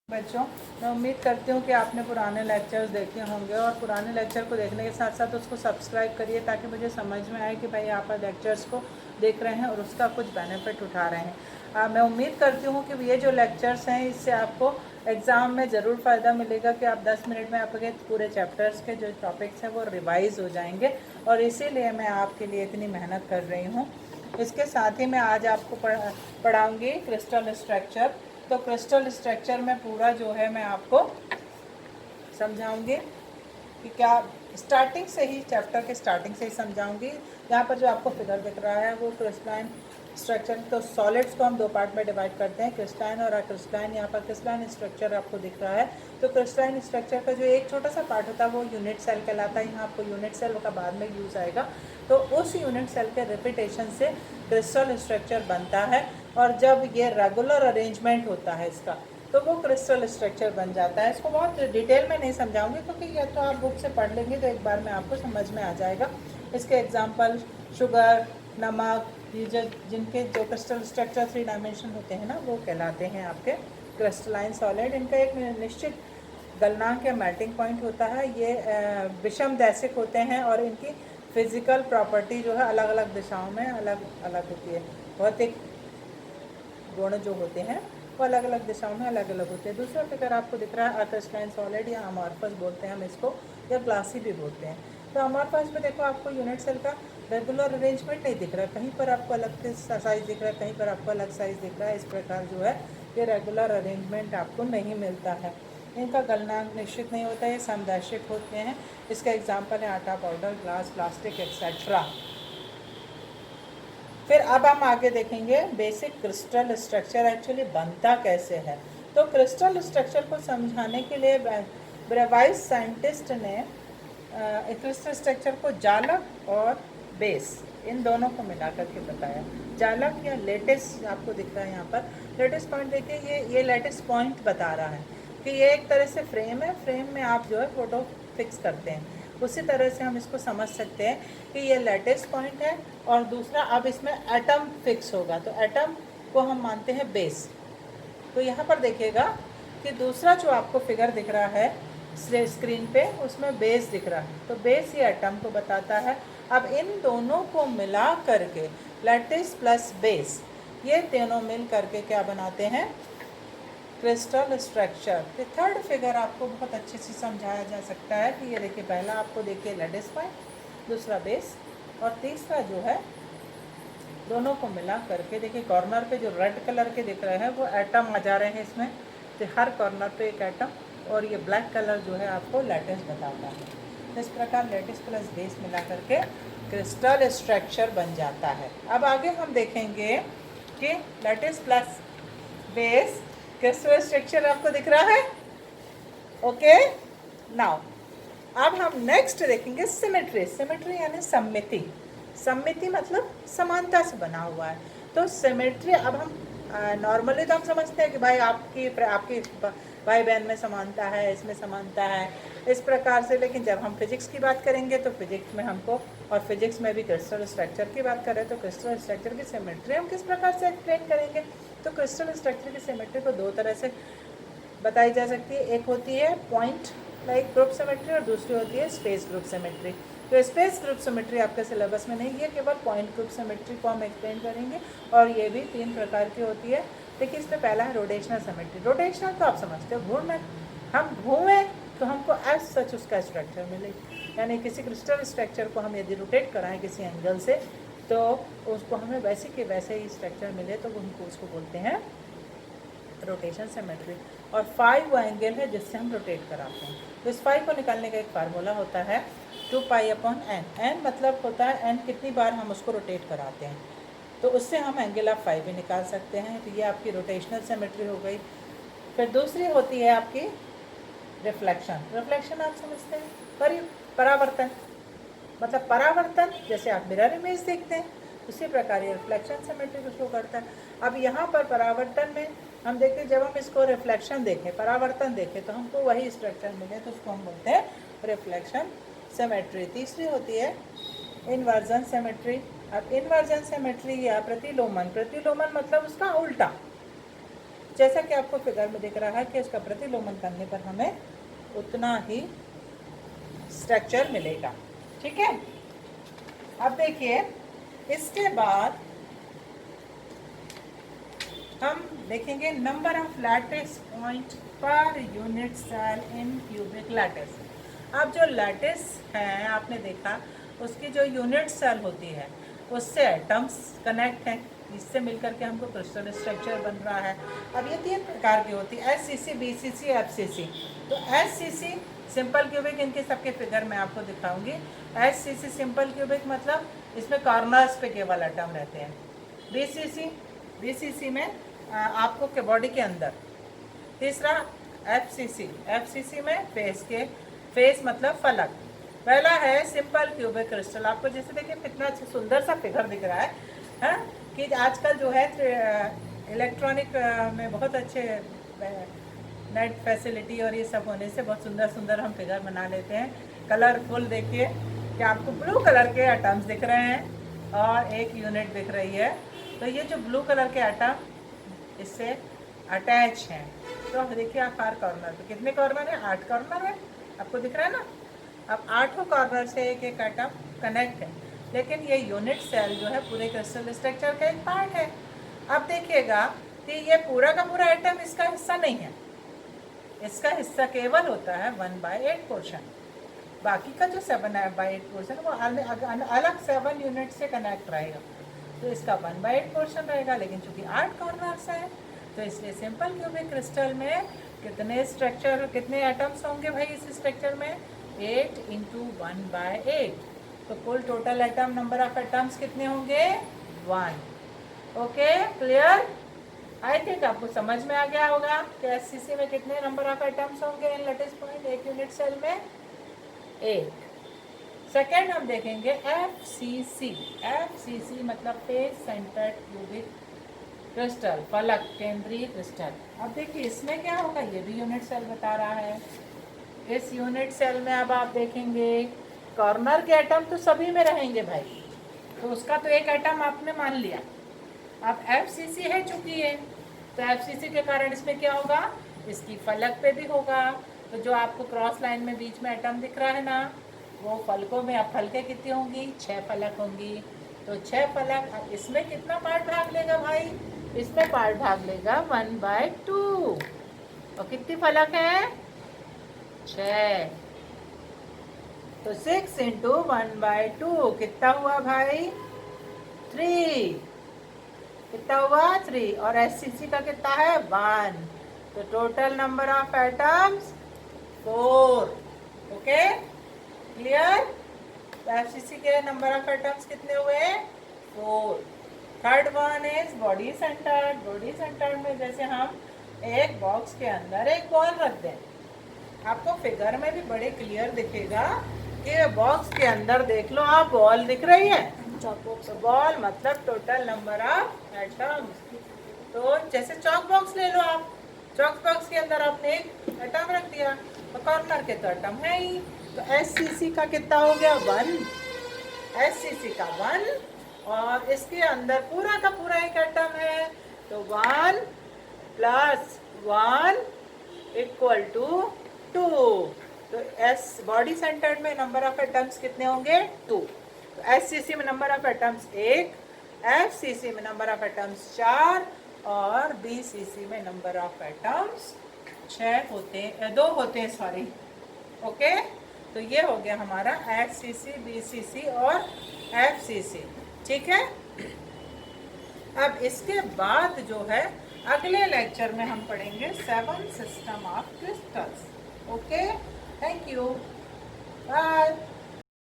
बच्चों, मैं उम्मीद करती हूँ कि आपने पुराने लेक्चर्स देखे होंगे और पुराने लेक्चर को देखने के साथ साथ उसको सब्सक्राइब करिए ताकि मुझे समझ में आए कि भाई आप लेक्चर्स को देख रहे हैं और उसका कुछ बेनिफिट उठा रहे हैं। मैं उम्मीद करती हूँ कि ये जो लेक्चर्स हैं इससे आपको एग्ज़ाम में ज़रूर फ़ायदा मिलेगा कि आप 10 मिनट में आपके पूरे चैप्टर्स के जो टॉपिक्स हैं वो रिवाइज़ हो जाएंगे और इसीलिए मैं आपके लिए इतनी मेहनत कर रही हूँ। इसके साथ ही मैं आज आपको पढ़ाऊँगी क्रिस्टल स्ट्रक्चर। तो क्रिस्टल स्ट्रक्चर में पूरा जो है मैं आपको समझाऊंगी कि क्या स्टार्टिंग से ही चैप्टर के स्टार्टिंग से ही समझाऊंगी। यहाँ पर जो आपको फिगर दिख रहा है वो क्रिस्टलाइन स्ट्रक्चर, तो सॉलिड्स को हम दो पार्ट में डिवाइड करते हैं, क्रिस्टलाइन और अक्रिस्टलाइन। यहाँ पर क्रिस्टलाइन स्ट्रक्चर आपको दिख रहा है। तो क्रिस्टलाइन स्ट्रक्चर का जो एक छोटा सा पार्ट होता है वो यूनिट सेल कहलाता है। यहाँ आपको यूनिट सेल का बाद में यूज़ आएगा। तो उस यूनिट सेल के रिपीटेशन से क्रिस्टल स्ट्रक्चर बनता है और जब ये रेगुलर अरेंजमेंट होता है इसका तो वो क्रिस्टल स्ट्रक्चर बन जाता है। इसको बहुत डिटेल में नहीं समझाऊंगी क्योंकि ये तो आप बुक से पढ़ लेंगे तो एक बार में आपको समझ में आ जाएगा। इसके एग्जांपल शुगर, नमक, ये जिनके जो क्रिस्टल स्ट्रक्चर 3 डायमेंशन होते हैं ना वो कहलाते हैं आपके क्रिस्टलाइन सॉलिड। इनका एक निश्चित गलनांक या मेल्टिंग पॉइंट होता है। ये विषम दैशिक होते हैं और इनकी फिजिकल प्रॉपर्टी जो है अलग अलग दिशाओं में अलग अलग होती है। भौतिक गुण जो होते हैं वो अलग अलग दिशाओं में अलग अलग होते हैं। दूसरा फिगर आपको दिख रहा है अक्रिस्टलाइन सॉलिड या अमॉर्फस बोलते हैं हम इसको, या ग्लासी भी बोलते हैं। तो अमॉर्फस में देखो आपको यूनिट सेल का रेगुलर अरेंजमेंट नहीं दिख रहा, कहीं पर आपको अलग साइज दिख रहा है, कहीं पर आपको अलग साइज दिख रहा है। इस प्रकार जो है ये रेगुलर अरेंजमेंट आपको नहीं मिलता है। इनका गलनांक निश्चित नहीं होता है, ये समदैशिक होते हैं। इसका एग्जाम्पल है आटा पाउडर, ग्लास, प्लास्टिक एक्सेट्रा। फिर अब हम आगे देखेंगे बेसिक क्रिस्टल स्ट्रक्चर एक्चुअली बनता कैसे है। तो क्रिस्टल स्ट्रक्चर को समझाने के लिए ब्रेवाइज साइंटिस्ट ने क्रिस्टल स्ट्रक्चर को जालक और बेस इन दोनों को मिला करके बताया। जालक या लेटिस आपको दिख रहा है यहाँ पर, लेटिस पॉइंट देखिए, ये लेटिस पॉइंट बता रहा है कि ये एक तरह से फ्रेम है, फ्रेम में आप जो है फोटो फिक्स करते हैं। उसी तरह से हम इसको समझ सकते हैं कि ये लेटिस पॉइंट है और दूसरा अब इसमें एटम फिक्स होगा, तो एटम को हम मानते हैं बेस। तो यहाँ पर देखिएगा कि दूसरा जो आपको फिगर दिख रहा है स्क्रीन पे उसमें बेस दिख रहा है, तो बेस ये एटम को बताता है। अब इन दोनों को मिला करके लेटिस प्लस बेस, ये तीनों मिल करके क्या बनाते हैं, क्रिस्टल स्ट्रक्चर। तो थर्ड फिगर आपको बहुत अच्छे से समझाया जा सकता है कि ये देखिए, पहला आपको देखिए लेटिस पॉइंट, दूसरा बेस और तीसरा जो है दोनों को मिला करके देखिए कॉर्नर पे जो रेड कलर के दिख रहे हैं वो एटम आ जा रहे हैं इसमें, तो हर कॉर्नर पे एक एटम, और ये ब्लैक कलर जो है आपको लेटिस बताता है। तो इस प्रकार लेटिस प्लस बेस मिला करके क्रिस्टल स्ट्रक्चर बन जाता है। अब आगे हम देखेंगे कि lattice plus base crystal structure आपको दिख रहा है। ओके, नाउ अब हम नेक्स्ट देखेंगे सिमेट्री। सिमेट्री यानी सममिति। सममिति मतलब समानता से बना हुआ है। तो सिमेट्री अब हम नॉर्मली तो हम समझते हैं कि भाई आपकी भाई बहन में समानता है, इसमें समानता है, इस प्रकार से। लेकिन जब हम फिजिक्स की बात करेंगे तो फिजिक्स में हमको, और फिजिक्स में भी क्रिस्टल स्ट्रक्चर की बात करें तो क्रिस्टल स्ट्रक्चर की सिमेट्री हम किस प्रकार से एक्सप्लेन करेंगे। तो क्रिस्टल स्ट्रक्चर की सिमेट्री को दो तरह से बताई जा सकती है। एक होती है पॉइंट लाइक ग्रुप सिमेट्री और दूसरी होती है स्पेस ग्रुप सिमेट्री। तो स्पेस ग्रुप सिमेट्री आपके सिलेबस में नहीं है, केवल पॉइंट ग्रुप सिमेट्री को हम एक्सप्लेन करेंगे और ये भी 3 प्रकार की होती है। देखिए इसमें पहला है रोटेशनल सिमेट्री। रोटेशनल तो आप समझते हो, घूमना, हम घूमें तो हमको एज सच उसका स्ट्रक्चर मिले, यानी किसी क्रिस्टल स्ट्रक्चर को हम यदि रोटेट कराएं किसी एंगल से तो उसको हमें वैसे के वैसे ही स्ट्रक्चर मिले, तो हमको उसको बोलते हैं रोटेशन सिमेट्री। और 5 वो एंगल है जिससे हम रोटेट कराते हैं। तो इस 5 को निकालने का एक फार्मूला होता है 2π/n। n मतलब होता है n कितनी बार हम उसको रोटेट कराते हैं, तो उससे हम एंगल ऑफ 5 भी निकाल सकते हैं। तो ये आपकी रोटेशनल सिमेट्री हो गई। फिर दूसरी होती है आपकी रिफ्लेक्शन। रिफ्लेक्शन आप समझते हैं, परावर्तन, मतलब परावर्तन, जैसे आप मिरर इमेज देखते हैं उसी प्रकार ये रिफ्लेक्शन सिमेट्री को शो करता है। अब यहाँ पर परावर्तन में हम देखते हैं, जब हम इसको रिफ्लेक्शन देखें, परावर्तन देखें तो हमको वही स्ट्रक्चर मिले, तो उसको हम बोलते हैं रिफ्लेक्शन सिमेट्री। तीसरी होती है इन्वर्जन सिमेट्री। अब इन्वर्जन सिमेट्री या प्रतिलोमन, प्रतिलोमन मतलब उसका उल्टा, जैसा कि आपको फिगर में दिख रहा है कि इसका प्रतिलोमन करने पर हमें उतना ही स्ट्रक्चर मिलेगा। ठीक है, अब देखिए इसके बाद हम देखेंगे number of lattice point per unit cell in cubic lattice. अब जो लैटिस है आपने देखा, उसकी जो यूनिट सेल होती है उससे एटम्स कनेक्ट हैं, इससे मिलकर के हमको क्रिस्टल स्ट्रक्चर बन रहा है। अब ये 3 प्रकार की होती है, SCC, BCC, FCC। तो SCC सिंपल क्यूबिक, इनके सबके फिगर मैं आपको दिखाऊंगी। SCC सिंपल क्यूबिक मतलब इसमें कॉर्नर्स पे केवल एटम रहते हैं। BCC में आपको के बॉडी के अंदर। तीसरा FCC में फेस मतलब फलक। पहला है सिंपल क्यूबिक क्रिस्टल। आपको जैसे देखिए कितना अच्छा सुंदर सा फिगर दिख रहा है कि आजकल जो है इलेक्ट्रॉनिक में बहुत अच्छे नेट फैसिलिटी और ये सब होने से बहुत सुंदर सुंदर हम फिगर बना लेते हैं। कलरफुल देखिए कि आपको ब्लू कलर के एटम्स दिख रहे हैं और एक यूनिट दिख रही है। तो ये जो ब्लू कलर के एटम इससे अटैच हैं। तो देखिए आप हर कॉर्नर पे कितने कॉर्नर है, 8 कॉर्नर है, आपको दिख रहा है ना। अब 8 कॉर्नर से एक एक एटम कनेक्ट है, लेकिन ये यूनिट सेल जो है पूरे क्रिस्टल स्ट्रक्चर का एक पार्ट है। अब देखिएगा कि ये पूरा का पूरा एटम इसका हिस्सा नहीं है, इसका हिस्सा केवल होता है 1/8 पोर्शन। बाकी का जो 7/8 पोर्शन वो अलग 7 यूनिट से कनेक्ट रहेगा, तो इसका 1/8 पोर्शन रहेगा। लेकिन चूंकि 8 कॉर्नर्स हैं तो इसलिए सिंपल क्यूबिक क्रिस्टल में कितने एटम्स होंगे भाई इस स्ट्रक्चर में, 8 × 1/8। तो कुल total atom number of atoms कितने होंगे, 1। Okay, clear? आई थिंक आपको समझ में आ गया होगा कि SCC में कितने नंबर ऑफ एटम्स होंगे इन लैटिस पॉइंट एक यूनिट सेल में, 1। सेकेंड हम देखेंगे FCC मतलब फेस सेंटर्ड क्यूबिक क्रिस्टल, फलक केंद्रीय क्रिस्टल। अब देखिए इसमें क्या होगा, ये भी यूनिट सेल बता रहा है। इस यूनिट सेल में अब आप देखेंगे कॉर्नर के एटम तो सभी में रहेंगे भाई, तो उसका तो एक एटम आपने मान लिया। अब FCC है चूंकि है, तो FCC के कारण इसमें क्या होगा, इसकी फलक पे भी होगा। तो जो आपको क्रॉस लाइन में बीच में एटम दिख रहा है ना, वो फलकों में, अब फलकें कितनी होंगी, 6 फलक होंगी। तो 6 फलक, अब इसमें कितना पार्ट भाग लेगा भाई, इसमें पार्ट भाग लेगा 1/2। और कितनी फलक है, 6। तो 6 × 1/2 कितना हुआ भाई, 3। कितना हुआ, 3। और SCC का कितना है, 1। तो total number of atoms 4। Okay, clear? FCC के नंबर ऑफ एटम्स कितने हुए, 4। Third one is body centred. Body centred में जैसे हम एक बॉक्स के अंदर एक बॉल रख दें, आपको फिगर में भी बड़े क्लियर दिखेगा कि बॉक्स के अंदर देख लो आप, बॉल दिख रही है। तो बॉल मतलब टोटल नंबर ऑफ एटम्स। तो जैसे चॉक बॉक्स ले लो आप, चॉक बॉक्स के अंदर आपने एक एटम रख दिया, तो कॉर्नर के तो एटम है ही। तो SCC का कितना हो गया, 1। SCC का 1 और इसके अंदर पूरा का पूरा एक एटम है, तो 1 + 1 = 2। तो बॉडी सेंटर्ड में नंबर ऑफ एटम्स कितने होंगे, 2। तो SCC में नंबर ऑफ एटम्स 1, FCC में नंबर ऑफ एटम्स 4 और BCC में नंबर ऑफ एटम्स 2 होते हैं, सॉरी। ओके, तो ये हो गया हमारा SCC, BCC और FCC। ठीक है, अब इसके बाद जो है अगले लेक्चर में हम पढ़ेंगे 7 system of crystals. Okay, thank you, bye.